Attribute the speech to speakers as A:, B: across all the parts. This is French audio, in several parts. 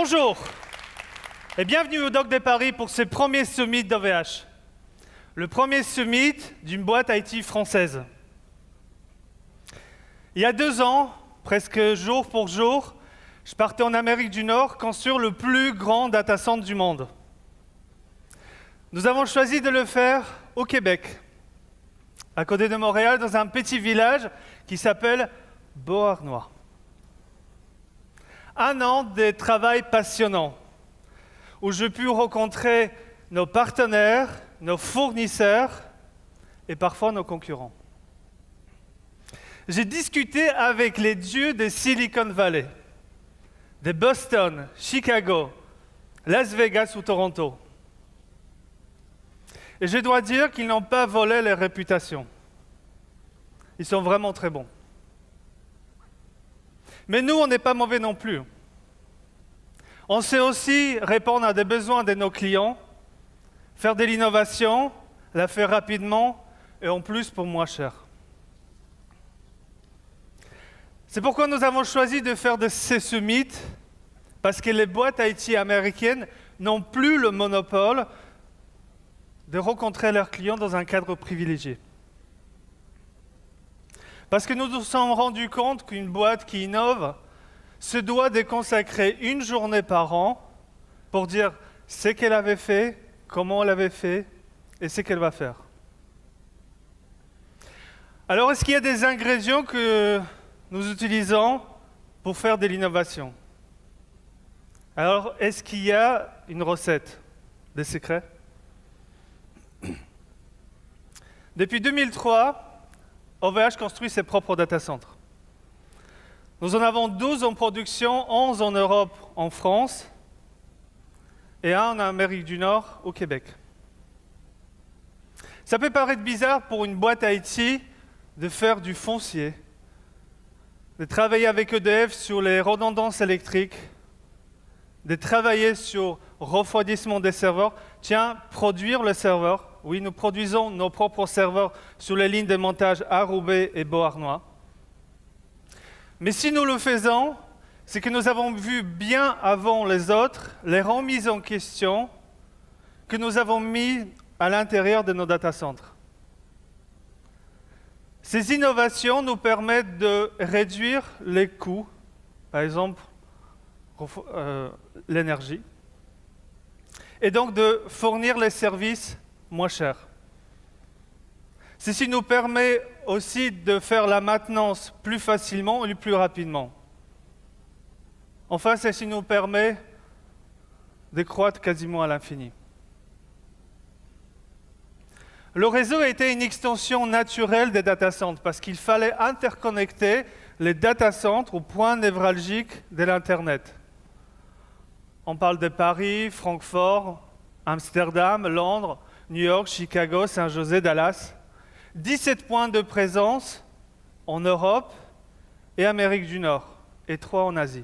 A: Bonjour et bienvenue au Doc de Paris pour ce premier summit d'OVH. Le premier summit d'une boîte IT française. Il y a 2 ans, presque jour pour jour, je partais en Amérique du Nord construire le plus grand data center du monde. Nous avons choisi de le faire au Québec, à côté de Montréal, dans un petit village qui s'appelle Beauharnois. 1 an de travail passionnant, où j'ai pu rencontrer nos partenaires, nos fournisseurs et parfois nos concurrents. J'ai discuté avec les dieux de Silicon Valley, de Boston, Chicago, Las Vegas ou Toronto. Et je dois dire qu'ils n'ont pas volé leur réputation. Ils sont vraiment très bons. Mais nous, on n'est pas mauvais non plus. On sait aussi répondre à des besoins de nos clients, faire de l'innovation, la faire rapidement et en plus pour moins cher. C'est pourquoi nous avons choisi de faire de ces summits, parce que les boîtes IT américaines n'ont plus le monopole de rencontrer leurs clients dans un cadre privilégié. Parce que nous nous sommes rendus compte qu'une boîte qui innove se doit de consacrer 1 journée par an pour dire ce qu'elle avait fait, comment elle l'avait fait et ce qu'elle va faire. Alors, est-ce qu'il y a des ingrédients que nous utilisons pour faire de l'innovation? Alors, est-ce qu'il y a une recette, des secrets? Depuis 2003, OVH construit ses propres data centers. Nous en avons 12 en production, 11 en Europe, en France, et 1 en Amérique du Nord, au Québec. Ça peut paraître bizarre pour une boîte IT de faire du foncier, de travailler avec EDF sur les redondances électriques, de travailler sur refroidissement des serveurs. Tiens, produire le serveur. Oui, nous produisons nos propres serveurs sur les lignes de montage à Roubaix et Beauharnois. Mais si nous le faisons, c'est que nous avons vu bien avant les autres les remises en question que nous avons mis à l'intérieur de nos data centers. Ces innovations nous permettent de réduire les coûts, par exemple l'énergie, et donc de fournir les services moins chers. Ceci nous permet aussi de faire la maintenance plus facilement et plus rapidement. Enfin, ceci nous permet de croître quasiment à l'infini. Le réseau était une extension naturelle des data centers parce qu'il fallait interconnecter les data centers au point névralgique de l'Internet. On parle de Paris, Francfort, Amsterdam, Londres, New York, Chicago, Saint-José, Dallas. 17 points de présence en Europe et Amérique du Nord, et 3 en Asie.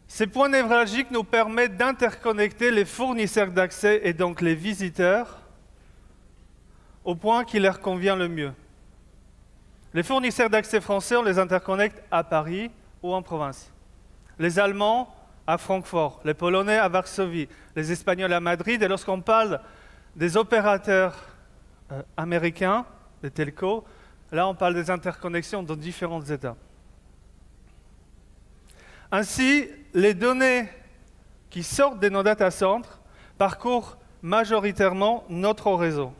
A: Ces points névralgiques nous permettent d'interconnecter les fournisseurs d'accès et donc les visiteurs au point qui leur convient le mieux. Les fournisseurs d'accès français, on les interconnecte à Paris ou en province. Les Allemands à Francfort, les Polonais à Varsovie, les Espagnols à Madrid. Et lorsqu'on parle des opérateurs américains, des telcos, là on parle des interconnexions dans différents États. Ainsi, les données qui sortent de nos data centers parcourent majoritairement notre réseau,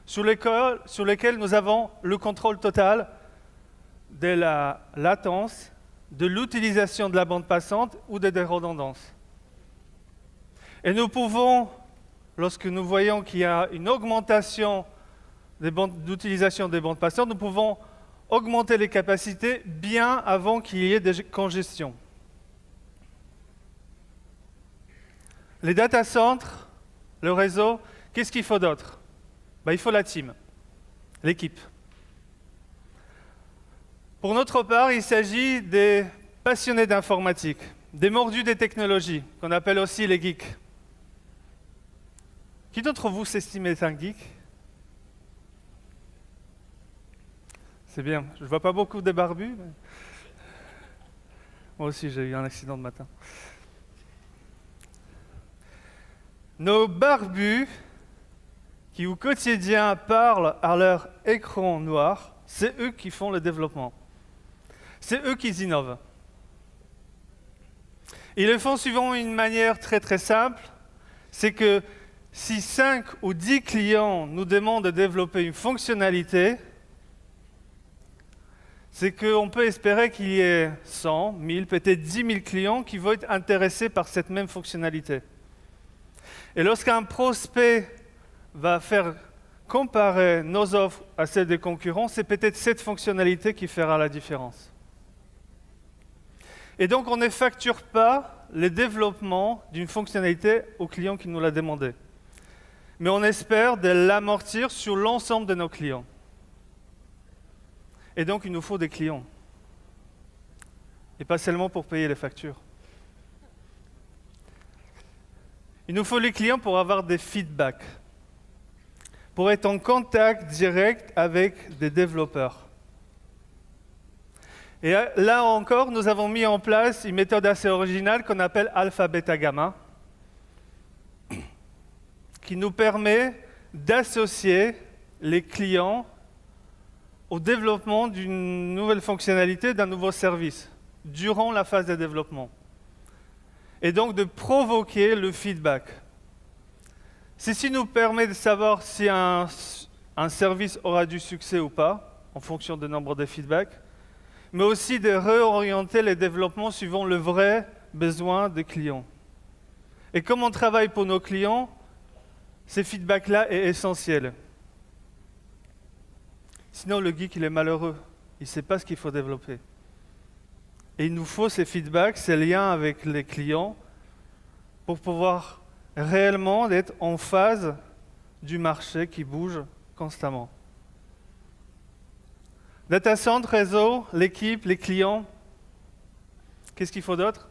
A: sur lesquels nous avons le contrôle total de la latence, de l'utilisation de la bande passante ou des redondances. Et nous pouvons, lorsque nous voyons qu'il y a une augmentation d'utilisation des bandes passantes, nous pouvons augmenter les capacités bien avant qu'il y ait des congestions. Les data centers, le réseau, qu'est-ce qu'il faut d'autre? Il faut la team, l'équipe. Pour notre part, il s'agit des passionnés d'informatique, des mordus des technologies, qu'on appelle aussi les geeks. Qui d'entre vous s'estime être un geek? C'est bien, je ne vois pas beaucoup de barbus. Mais... Moi aussi, j'ai eu un accident de matin. Nos barbus, qui au quotidien parlent à leur écran noir, c'est eux qui font le développement. C'est eux qui innovent. Ils le font suivant une manière très très simple, c'est que si 5 ou 10 clients nous demandent de développer une fonctionnalité, c'est qu'on peut espérer qu'il y ait 100, 1000, peut-être 10 000 clients qui vont être intéressés par cette même fonctionnalité. Et lorsqu'un prospect va faire comparer nos offres à celles des concurrents, c'est peut-être cette fonctionnalité qui fera la différence. Et donc, on ne facture pas le développement d'une fonctionnalité au client qui nous l'a demandé. Mais on espère de l'amortir sur l'ensemble de nos clients. Et donc, il nous faut des clients. Et pas seulement pour payer les factures. Il nous faut les clients pour avoir des feedbacks, pour être en contact direct avec des développeurs. Et là encore, nous avons mis en place une méthode assez originale qu'on appelle Alpha Beta Gamma, qui nous permet d'associer les clients au développement d'une nouvelle fonctionnalité, d'un nouveau service, durant la phase de développement. Et donc de provoquer le feedback. Ceci nous permet de savoir si un service aura du succès ou pas, en fonction du nombre de feedbacks, mais aussi de réorienter les développements suivant le vrai besoin des clients. Et comme on travaille pour nos clients, ces feedbacks-là est essentiel. Sinon, le geek, il est malheureux. Il ne sait pas ce qu'il faut développer. Et il nous faut ces feedbacks, ces liens avec les clients, pour pouvoir réellement être en phase du marché qui bouge constamment. Data Center, réseau, l'équipe, les clients. Qu'est-ce qu'il faut d'autre?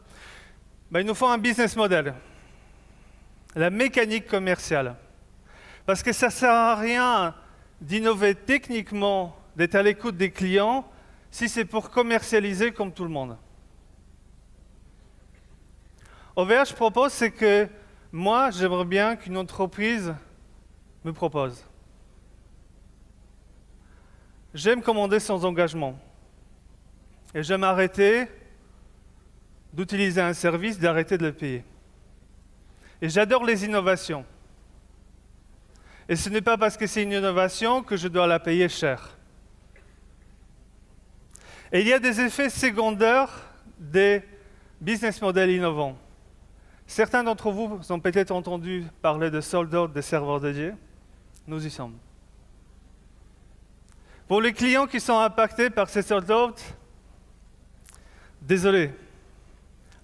A: Il nous faut un business model. La mécanique commerciale. Parce que ça ne sert à rien d'innover techniquement, d'être à l'écoute des clients, si c'est pour commercialiser comme tout le monde. OVH propose, c'est que moi, j'aimerais bien qu'une entreprise me propose. J'aime commander sans engagement. Et j'aime arrêter d'utiliser un service, d'arrêter de le payer. Et j'adore les innovations. Et ce n'est pas parce que c'est une innovation que je dois la payer cher. Et il y a des effets secondaires des business models innovants. Certains d'entre vous ont peut-être entendu parler de sold-out des serveurs dédiés. Nous y sommes. Pour les clients qui sont impactés par ces sold-out, désolé.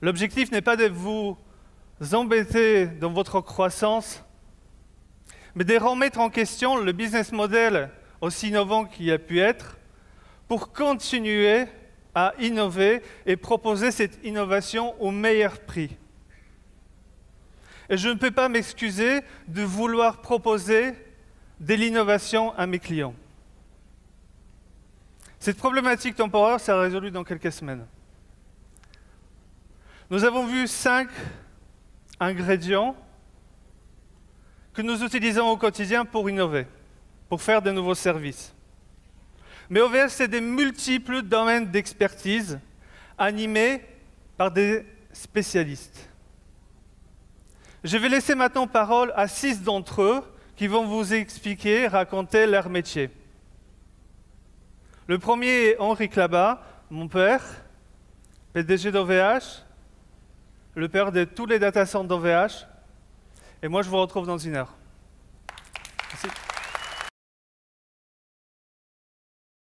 A: L'objectif n'est pas de vous embêter dans votre croissance, mais de remettre en question le business model aussi innovant qu'il a pu être pour continuer à innover et proposer cette innovation au meilleur prix. Et je ne peux pas m'excuser de vouloir proposer de l'innovation à mes clients. Cette problématique temporaire sera résolue dans quelques semaines. Nous avons vu 5 ingrédients que nous utilisons au quotidien pour innover, pour faire de nouveaux services. Mais OVH, c'est des multiples domaines d'expertise animés par des spécialistes. Je vais laisser maintenant parole à 6 d'entre eux qui vont vous expliquer, raconter leur métier. Le premier est Henri Clabat, mon père, PDG d'OVH, le père de tous les data centers d'OVH. Et moi, je vous retrouve dans 1 heure. Merci.